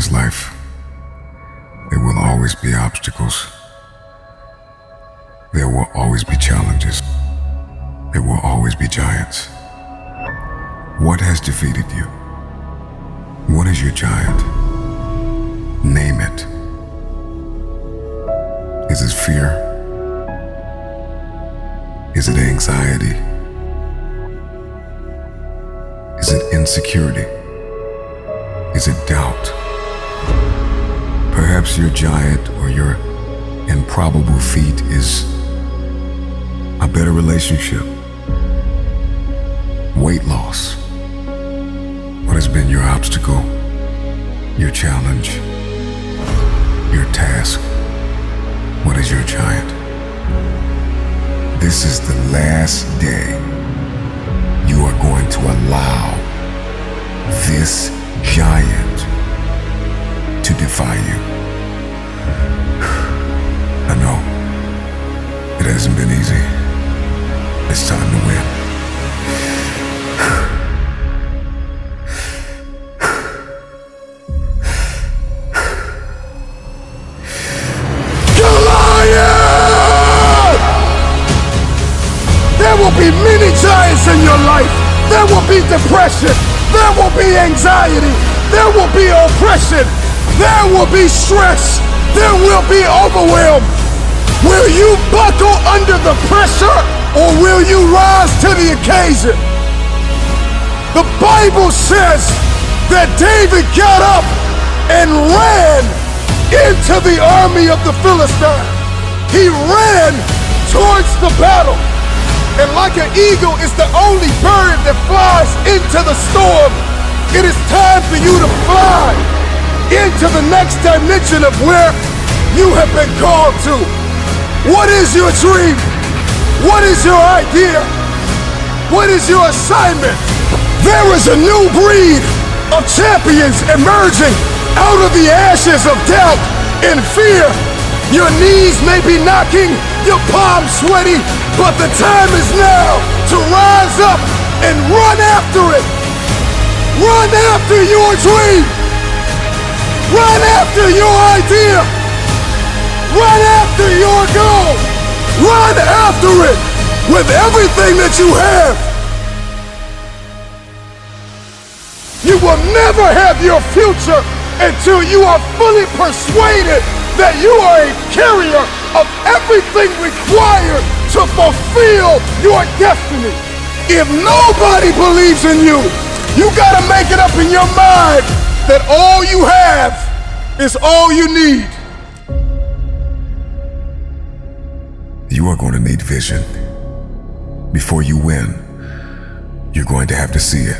this life, there will always be obstacles. There will always be challenges. There will always be giants. What has defeated you? What is your giant? Name it. Is it fear? Is it anxiety? Is it insecurity? Is it doubt? Perhaps your giant or your improbable feat is a better relationship, weight loss. What has been your obstacle, your challenge, your task? What is your giant? This is the last day you are going to allow this giant to defy you. I know it hasn't been easy. It's time to win. Goliath! There will be many giants in your life. There will be depression. There will be anxiety. There will be oppression. There will be stress. There will be overwhelm. Will you buckle under the pressure, or will you rise to the occasion? The Bible says that David got up and ran into the army of the Philistines. He ran towards the battle. And like an eagle is the only bird that flies into the storm, it is time for you to fly into the next dimension of where you have been called to. What is your dream? What is your idea? What is your assignment? There is a new breed of champions emerging out of the ashes of doubt and fear. Your knees may be knocking, your palms sweaty, but the time is now to rise up and run after it. Run after your dream. Run after your idea. Run after your goal. Run after it with everything that you have. You will never have your future until you are fully persuaded that you are a carrier of everything required to fulfill your destiny. If nobody believes in you, you gotta make it up in your mind that all you have is all you need. You are going to need vision. Before you win, you're going to have to see it.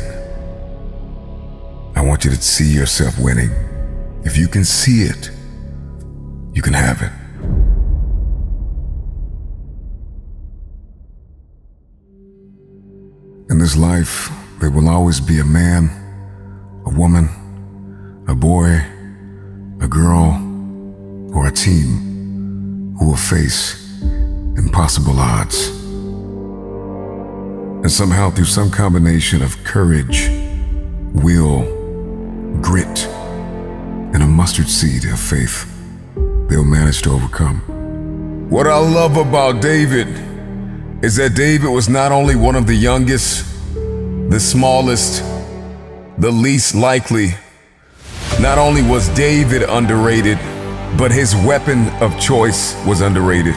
I want you to see yourself winning. If you can see it, you can have it. In this life, there will always be a man, a woman, a boy, a girl, or a team who will face impossible odds. And somehow, through some combination of courage, will, grit, and a mustard seed of faith, they'll manage to overcome. What I love about David is that David was not only one of the youngest, the smallest, the least likely. Not only was David underrated, but his weapon of choice was underrated.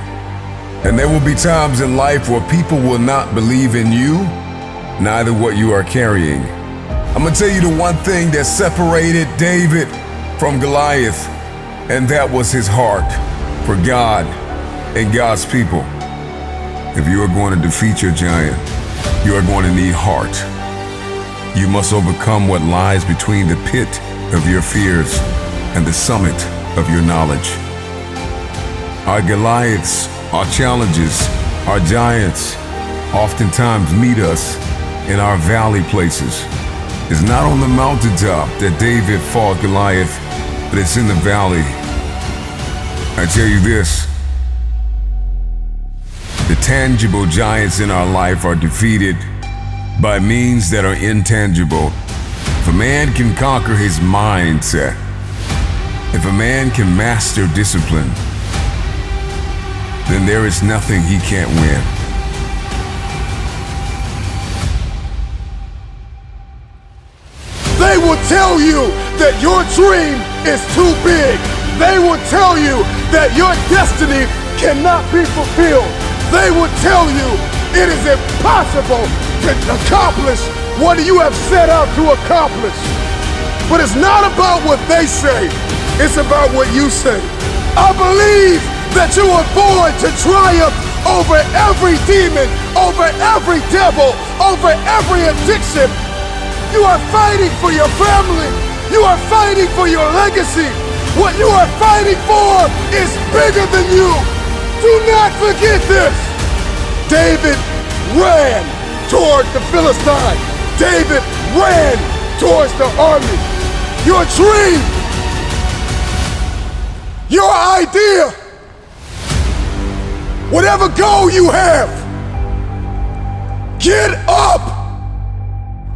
And there will be times in life where people will not believe in you, neither what you are carrying. I'm gonna tell you the one thing that separated David from Goliath, and that was his heart for God and God's people. If you are going to defeat your giant, you are going to need heart. You must overcome what lies between the pit of your fears and the summit of your knowledge. Our Goliaths, our challenges, our giants oftentimes meet us in our valley places. It's not on the mountaintop that David fought Goliath, but it's in the valley. I tell you this, the tangible giants in our life are defeated by means that are intangible. If a man can conquer his mindset, If a man can master discipline, then there is nothing he can't win. They will tell you that your dream is too big. They will tell you that your destiny cannot be fulfilled. They will tell you it is impossible to accomplish what you have set out to accomplish. But it's not about what they say, it's about what you say. I believe that you were born to triumph over every demon, over every devil, over every addiction. You are fighting for your family. You are fighting for your legacy. What you are fighting for is bigger than you. Do not forget this. David ran toward the Philistine. David ran towards the army. Your dream, your idea, whatever goal you have, get up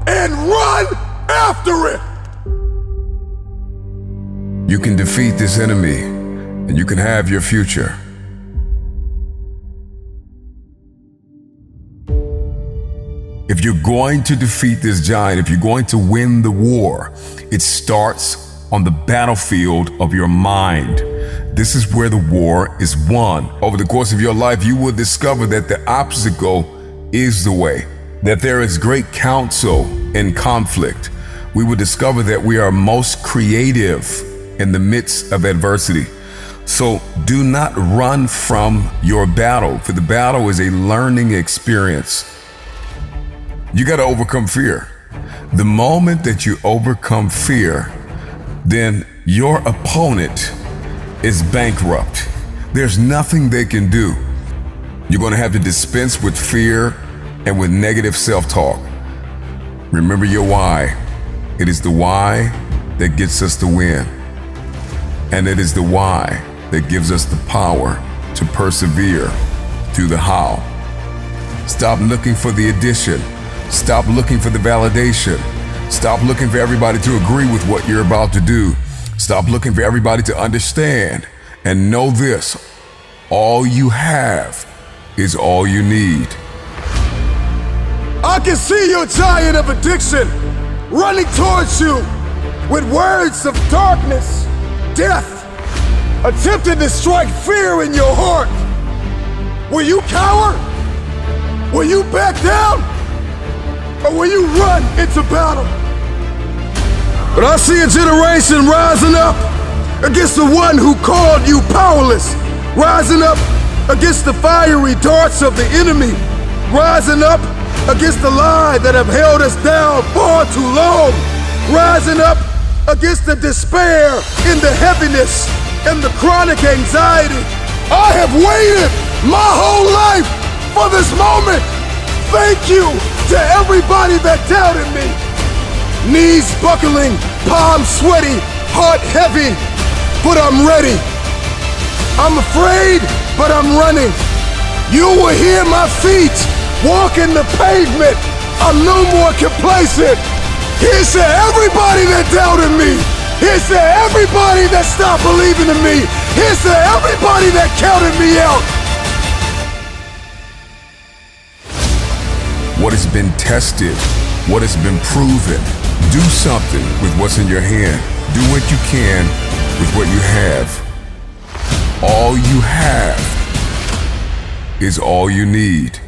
and run after it. You can defeat this enemy, and you can have your future. If you're going to defeat this giant, if you're going to win the war, it starts on the battlefield of your mind. This is where the war is won. Over the course of your life, you will discover that the obstacle is the way, that there is great counsel in conflict. We will discover that we are most creative in the midst of adversity. So do not run from your battle, for the battle is a learning experience. You got to overcome fear. The moment that you overcome fear, then your opponent is bankrupt. There's nothing they can do. You're going to have to dispense with fear and with negative self-talk. Remember your why. It is the why that gets us to win. And it is the why that gives us the power to persevere through the how. Stop looking for the addition. Stop looking for the validation. Stop looking for everybody to agree with what you're about to do. Stop looking for everybody to understand. And know this, all you have is all you need. I can see your giant of addiction running towards you with words of darkness, death, attempting to strike fear in your heart. Will you cower? Will you back down? Or will you run into battle? But I see a generation rising up against the one who called you powerless, rising up against the fiery darts of the enemy, rising up against the lie that have held us down far too long, rising up against the despair and the heaviness and the chronic anxiety. I have waited my whole life for this moment. Thank you to everybody that doubted me. Knees buckling, palms sweaty, heart heavy, but I'm ready. I'm afraid, but I'm running. You will hear my feet walking the pavement. I'm no more complacent. Here's to everybody that doubted me. Here's to everybody that stopped believing in me. Here's to everybody that counted me out. What has been tested, what has been proven, do something with what's in your hand. Do what you can with what you have. All you have is all you need.